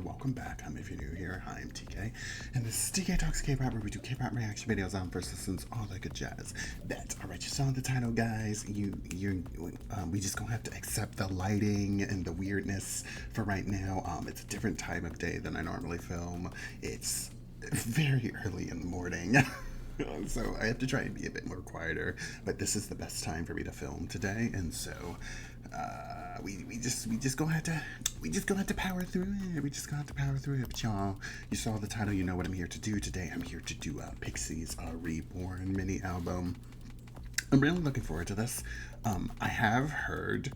Welcome back. If you're new here, hi, I'm TK, and this is TK Talks K-Pop, where we do K-Pop reaction videos on first listens, all that good jazz. That's alright. You saw the title, guys. We just gonna have to accept the lighting and the weirdness for right now. It's a different time of day than I normally film. It's very early in the morning. So I have to try and be a bit more quieter, but this is the best time for me to film today, and so we just gonna have to power through it. We just gonna have to power through it. But y'all, you saw the title, you know what I'm here to do today. I'm here to do PIXY's REBORN mini album. I'm really looking forward to this. I have heard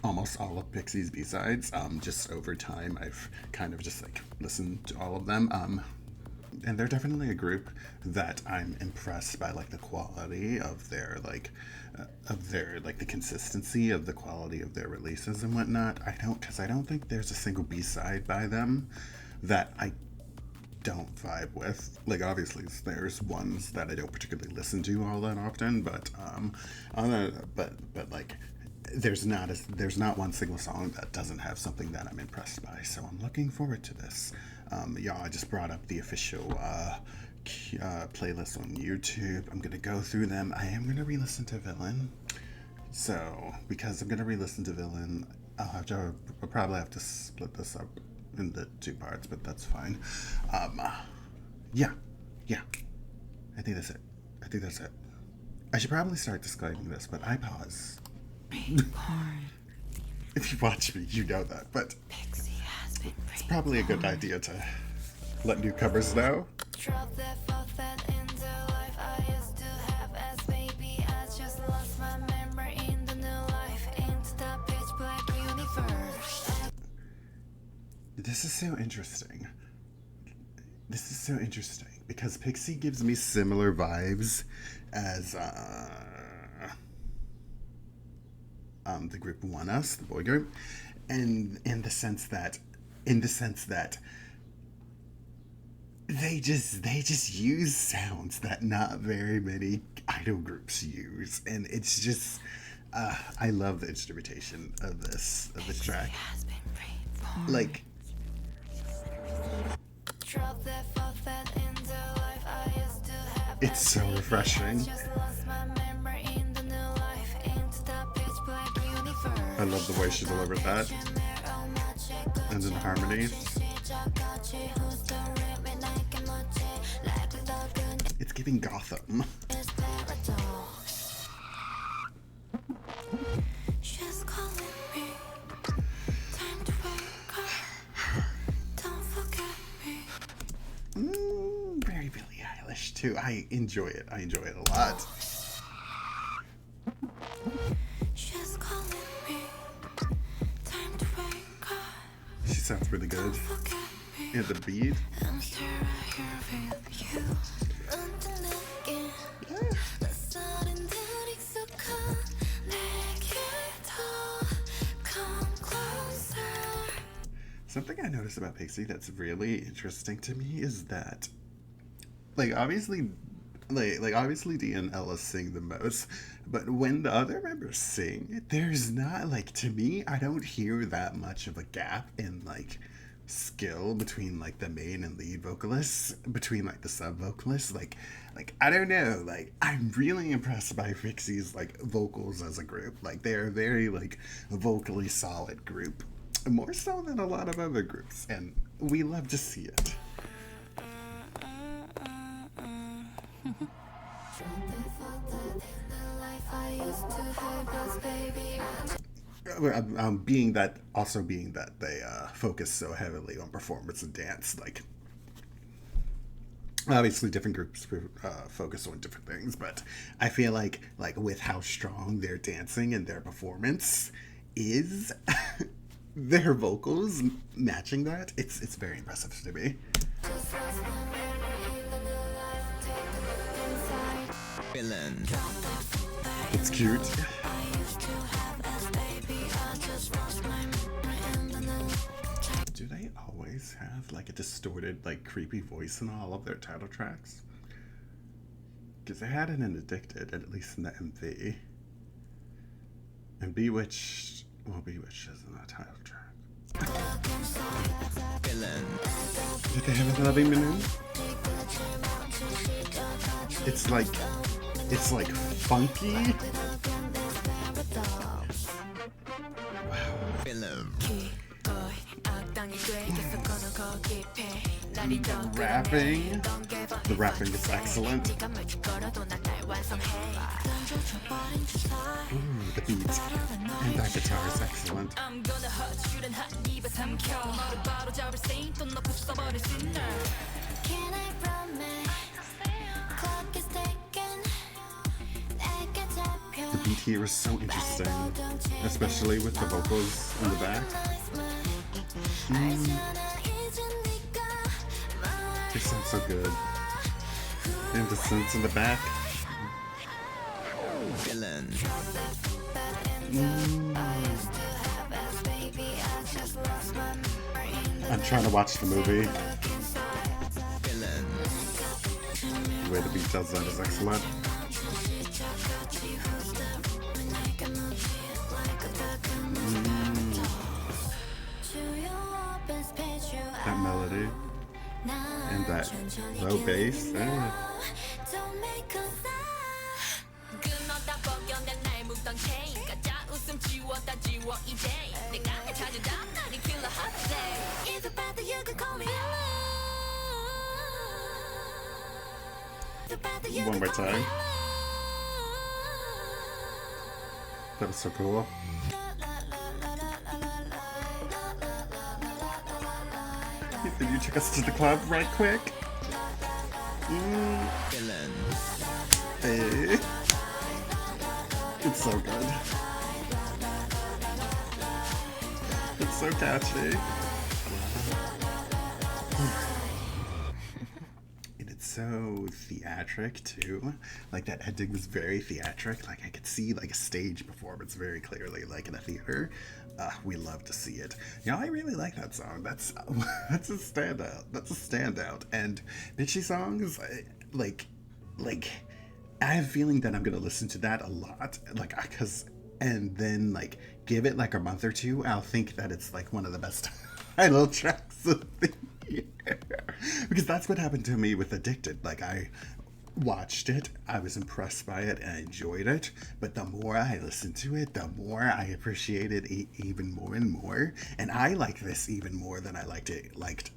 almost all of PIXY's B-sides. Just over time, I've kind of just listened to all of them. And they're definitely a group that I'm impressed by, the quality of their the consistency of the quality of their releases and whatnot. I don't think there's a single B-side by them that I don't vibe with. Obviously there's ones that I don't particularly listen to all that often, but there's not one single song that doesn't have something that I'm impressed by. So I'm looking forward to this. Y'all, I just brought up the official playlist on YouTube. I'm gonna go through them. I am gonna re-listen to Villain. So because I'm gonna re-listen to Villain, I'll probably have to split this up into two parts, but that's fine. Yeah. I think that's it. I should probably start disclaiming this, but I pause. If you watch me, you know that, but it's probably a good idea to let newcomers know. This is so interesting. Because PIXY gives me similar vibes as the group One Us, the boy group, and in the sense that they just use sounds that not very many idol groups use, and it's just I love the instrumentation of this track. It's so refreshing. I love the way she delivered that. And then the harmony. It's giving Gotham. Very Billie Eilish too. I enjoy it a lot. She sounds really good. And the beat. Something I noticed about PIXY that's really interesting to me is that, obviously D and Ella sing the most, but when the other members sing, there's not, to me, I don't hear that much of a gap in, skill between, the main and lead vocalists, between, the sub vocalists. I don't know, I'm really impressed by PIXY's, vocals as a group. They're a very, vocally solid group. More so than a lot of other groups, and we love to see it. Being that they focus so heavily on performance and dance, obviously different groups focus on different things, but I feel like with how strong their dancing and their performance is, their vocals matching that, it's very impressive to me. It's cute. Do they always have like a distorted, like creepy voice in all of their title tracks? Because they had it in Addicted, at least in the MV. And Bewitched, well, Bewitched isn't a title track. Did they have a Loving Menu? It's like funky. The rapping is excellent. Ooh, the beat and that guitar is excellent. The beat here is so interesting, especially with the vocals in the back. They sound so good. And the synths in the back. I'm trying to watch the movie. The way the beat does that is excellent. That melody and that low bass. One more time. That was so cool. Can you take us to the club right quick? Hey. It's so good. It's so catchy. And it's so theatric too. Like that ending was very theatric. Like I could see like a stage performance very clearly, like in a theater. We love to see it. You know, I really like that song. That's a standout. That's a standout. And PIXY songs, like I have a feeling that I'm gonna listen to that a lot. Like, and then like give it like a month or two, I'll think that it's like one of the best title tracks of the year. Because that's what happened to me with Addicted. Like I watched it, I was impressed by it, and I enjoyed it, but the more I listened to it, the more I appreciated it even more and more, and I like this even more than I liked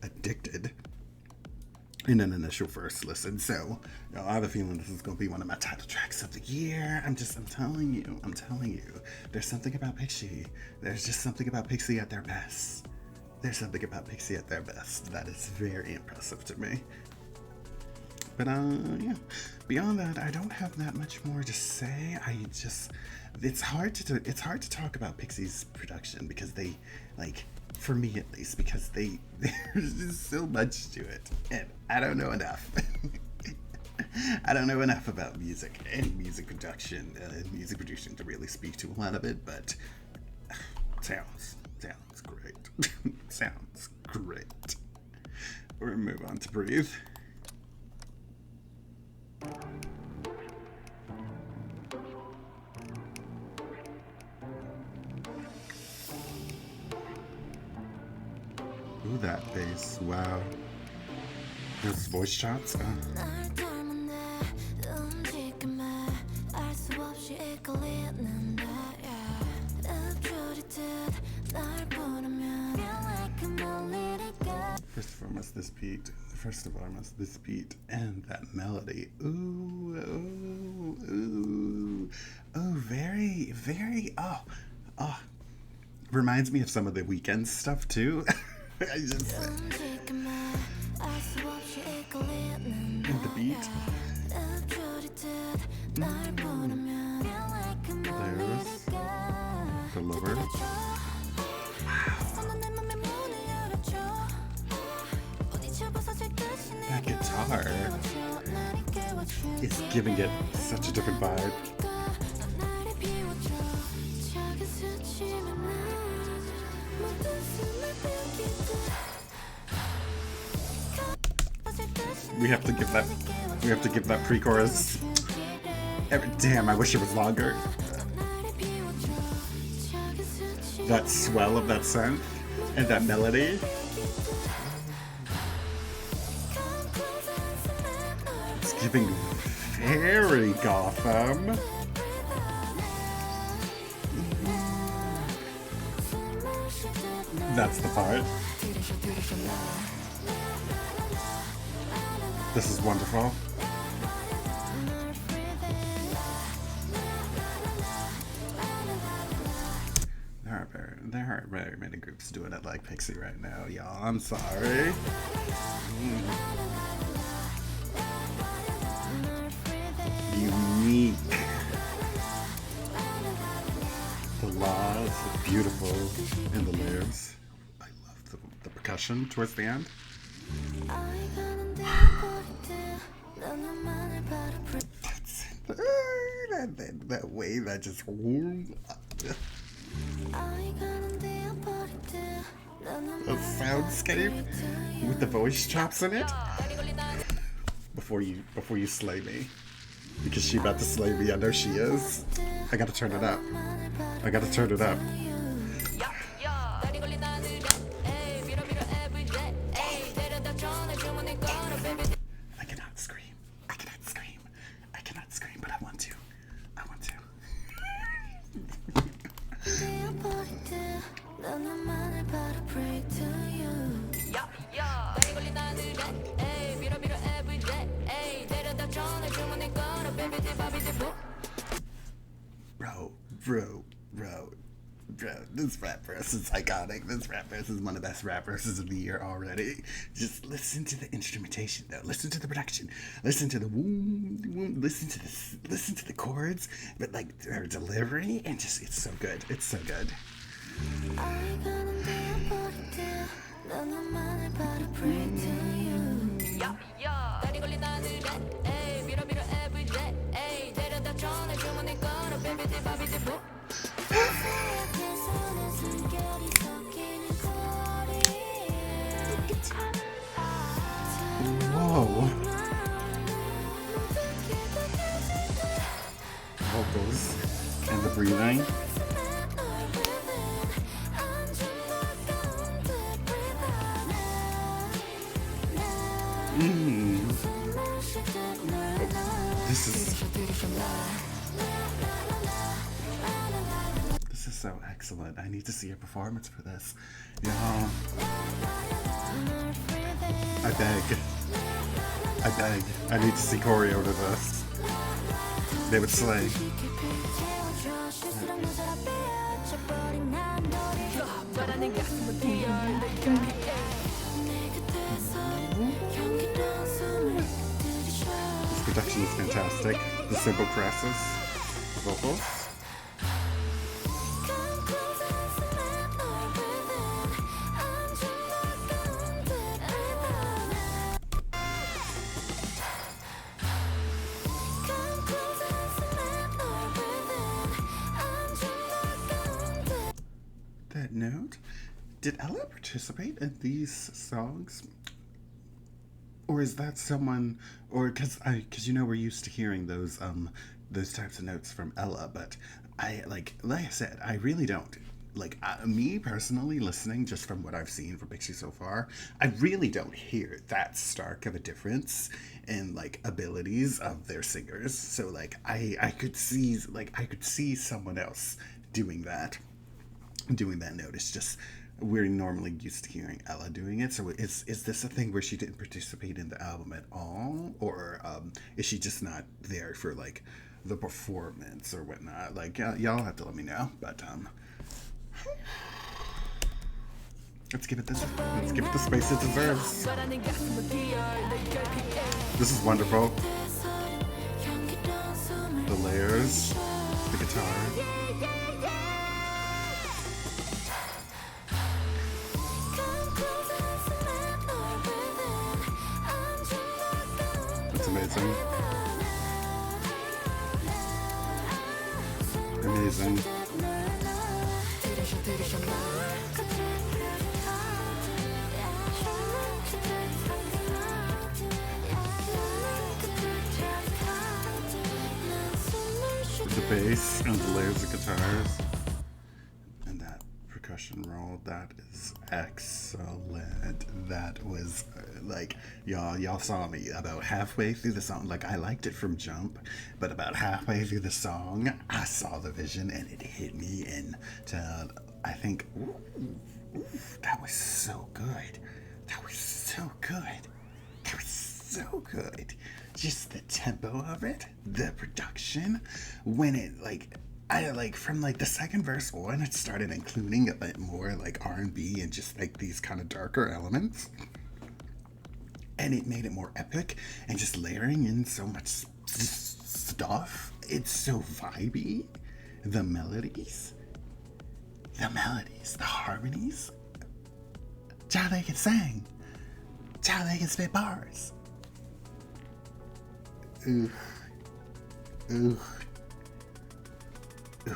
Addicted in an initial first listen. So, you know, I have a feeling this is going to be one of my title tracks of the year. I'm telling you, there's something about PIXY. There's just something about PIXY at their best. There's something about PIXY at their best that is very impressive to me. But yeah, beyond that, I don't have that much more to say. It's hard to talk about PIXY's production because they, like, for me at least, because there's just so much to it, and I don't know enough. I don't know enough about music and music production to really speak to a lot of it, but sounds great. Sounds great. We'll move on to Breathe. Ooh, that bass, wow. Those voice chops. First of all, I must this beat and that melody. Ooh, very, very, reminds me of some of the Weeknd stuff too. And the beat. There's the lover. Wow. guitar is giving it such a different vibe. We have to give that pre-chorus. Damn, I wish it was longer. That swell of that synth and that melody. It's giving very Gotham. That's the part. This is wonderful. There aren't very many groups doing it like PIXY right now, y'all. I'm sorry. Unique. The laws are beautiful in the layers. I love the percussion towards the end. That way that just a soundscape with the voice chops in it. Before you slay me, because she about to slay me. I know she is. I gotta turn it up. I gotta turn it up. I cannot scream. I cannot scream. I cannot scream, but I want to. I want to. Bro, this rap verse is iconic. This rap verse is one of the best rap verses of the year already. Just listen to the instrumentation, though. Listen to the production. Listen to the woo. Listen to the chords, but like her delivery, and just it's so good. It's so good. Whoa. Vocals and the breathing. This is so excellent. I need to see a performance for this. Y'all. I beg. I need to see choreo to this. They would slay. This production is fantastic. The simple presses, vocals. That note, did Ella participate in these songs? Or is that someone, or because you know we're used to hearing those types of notes from Ella, but like I said, I really don't. Like me personally, listening just from what I've seen from PIXY so far, I really don't hear that stark of a difference in like abilities of their singers. So like I could see someone else doing that note. It's just we're normally used to hearing Ella doing it. So is this a thing where she didn't participate in the album at all, or is she just not there for like the performance or whatnot? Like y'all have to let me know. But let's give it the space it deserves. This is wonderful. The layers, the guitar. amazing. Amazing. The bass and the layers of guitars and that percussion roll, that is excellent. That was like, y'all saw me about halfway through the song. Like, I liked it from jump, but about halfway through the song I saw the vision and it hit me, and I think, ooh, that was so good. That was so good. That was so good. Just the tempo of it, the production, when it I like from like the second verse on, it started including a bit more like R&B and just like these kind of darker elements, and it made it more epic and just layering in so much stuff. It's so vibey. The melodies, the harmonies. Child, they can sing. Child, they can spit bars. Ooh. Ooh. Ooh.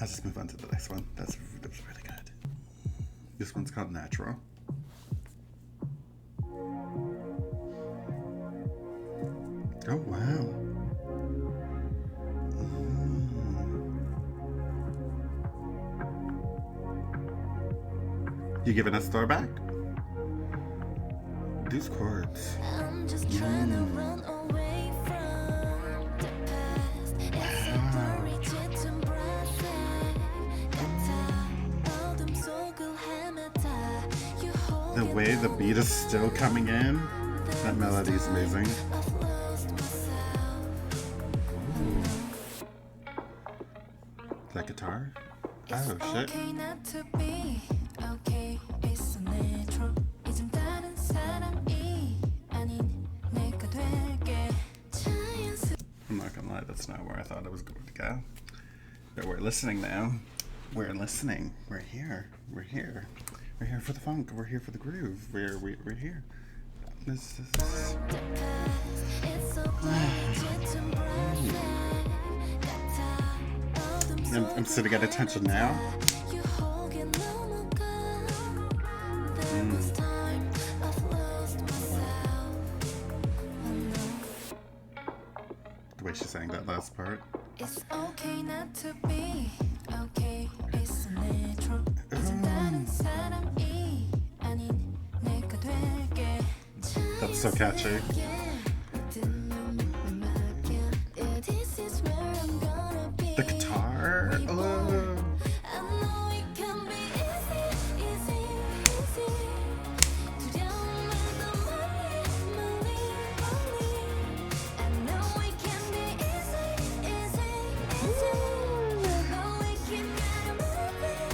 I'll just move on to the next one. That was really good. This one's called Natural. Oh, wow. You giving us throwback? These chords. I'm just trying to run away from the past. Wow. The way the beat is still coming in, that melody is amazing. Ooh. That guitar? Oh shit. I'm not gonna lie, that's not where I thought it was going to go. But we're listening now. We're listening. We're here. We're here. We're here for the funk. We're here for the groove. We're here. This is... I'm sitting at attention now. The way she sang that last part. It's okay not to be okay. It's natural. That's so catchy. The guitar. Oh.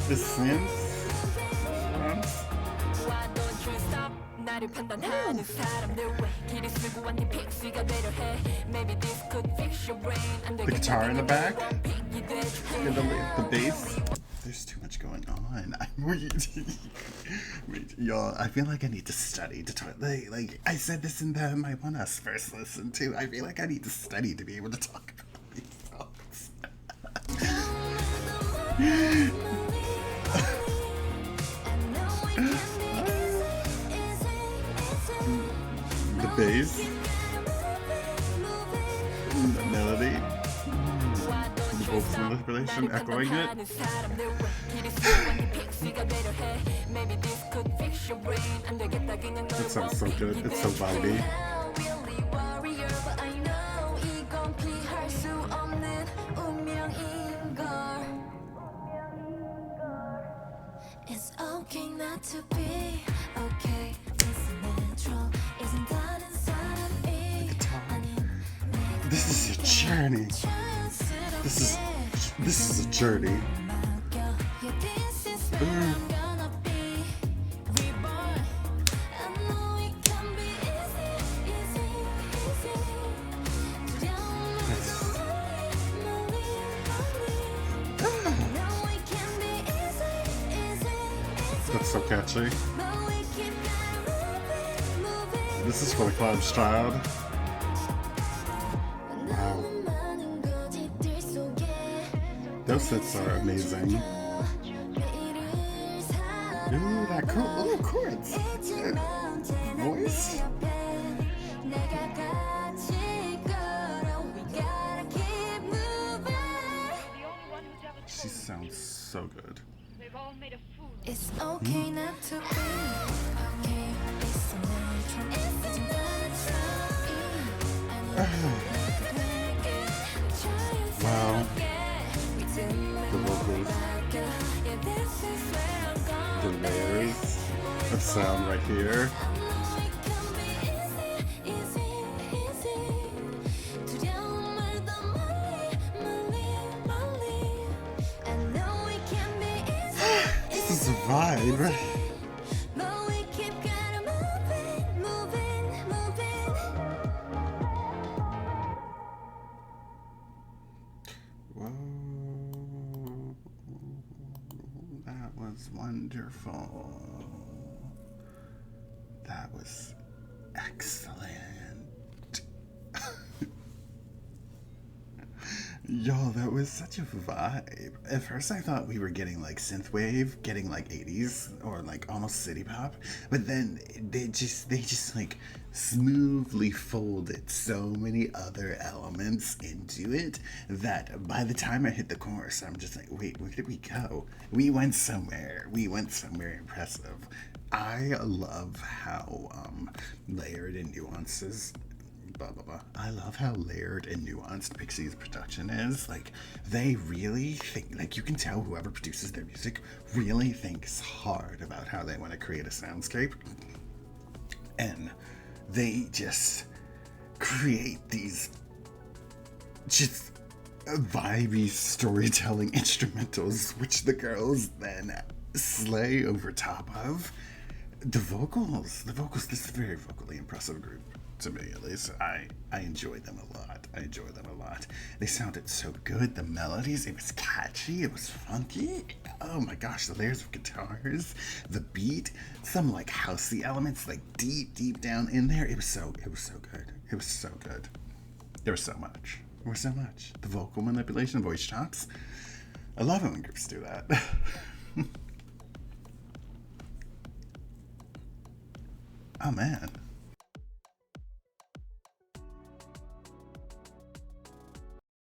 The synth. The guitar in the back, and the bass. There's too much going on. Y'all, I feel like I need to study to talk. Like I said this in my one us first listen to. I feel like I need to study to be able to talk about these songs. The bass, the melody, the vocal manipulation, echoing it. It sounds so good. It's so vibey. It's okay not to be okay. It's natural. Isn't that inside of me? The guitar. This is a journey. This is a journey. That's so catchy. This is for the club's child. Wow. Those sets are amazing. Ooh, that cool little chords. Voice. She sounds so good. It's okay not to be okay. It's Wow. The vocals. The layers of sound right here. This is a vibe. Whoa, that was wonderful. That was excellent. Yo, that was such a vibe. At first I thought we were getting like synthwave, getting like 80s or like almost city pop, but then they just like smoothly folded so many other elements into it that by the time I hit the chorus, I'm just like, wait, where did we go? We went somewhere impressive. I love how layered and nuances blah blah blah. I love how layered and nuanced PIXY's production is. Like, they really think, like, you can tell whoever produces their music really thinks hard about how they want to create a soundscape, and they just create these just vibey storytelling instrumentals, which the girls then slay over top of. The vocals, this is a very vocally impressive group. To me, at least, I enjoyed them a lot. They sounded so good. The melodies, it was catchy, it was funky. Oh my gosh, the layers of guitars, the beat, some like housey elements, like deep down in there. It was so good. It was so good. There was so much. The vocal manipulation, voice chops. I love it when groups do that. Oh man.